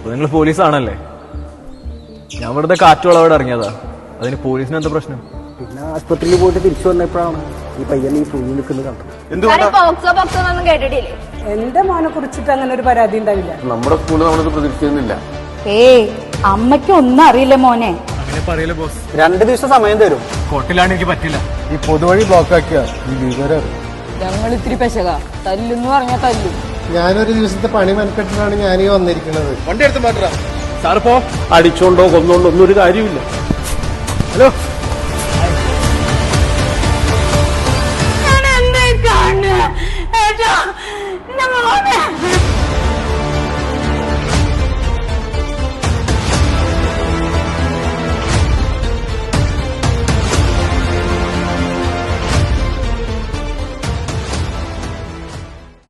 നിങ്ങൾ പോലീസാണല്ലേ? ഞാൻ വെറുതെ കാറ്റുള്ളവിടെ ഇറങ്ങിയതാ. അതിന് പോലീസിന് എന്താ പ്രശ്നം? പിന്നെ ആശുപത്രിയിൽ പോയിട്ട് തിരിച്ചു വന്നപ്പോഴാണ് ഈ പയ്യൻ ഈ തൂങ്ങി നിൽക്കുന്നത് കണ്ടത്. കേട്ടിട്ടില്ലേ? എന്റെ മോനെ കുറിച്ചിട്ട് അങ്ങനെ ഒരു പരാതി ഉണ്ടാവില്ല. നമ്മുടെ സ്കൂളിൽ നമ്മളത് പ്രതീക്ഷിക്കുന്നില്ല. അമ്മയ്ക്ക് ഒന്നും അറിയില്ല മോനെ. അങ്ങനെ പറയില്ല ബോസ്. 2 ദിവസം സമയം തരും. കോട്ടിലാണ് എനിക്ക് പറ്റില്ല. ഈ പൊതുവഴി ബ്ലോക്ക് ആക്കിയ ഈ വിവരം ഞങ്ങൾ ഇത്തിരി പെശക തല്ലെന്ന് പറഞ്ഞാൽ തല്ലും. ഞാനൊരു ദിവസത്തെ പണി മെനക്കെട്ടിട്ടാണ് ഞാനീ വന്നിരിക്കുന്നത്. വണ്ടി എടുത്ത് മാറ്റാ സാറിപ്പോ അടിച്ചോണ്ടോ കൊന്നോണ്ടോ ഒന്നും ഒരു കാര്യമില്ല. ഹലോ, ഞാൻ എന്താ കാണുന്നത്?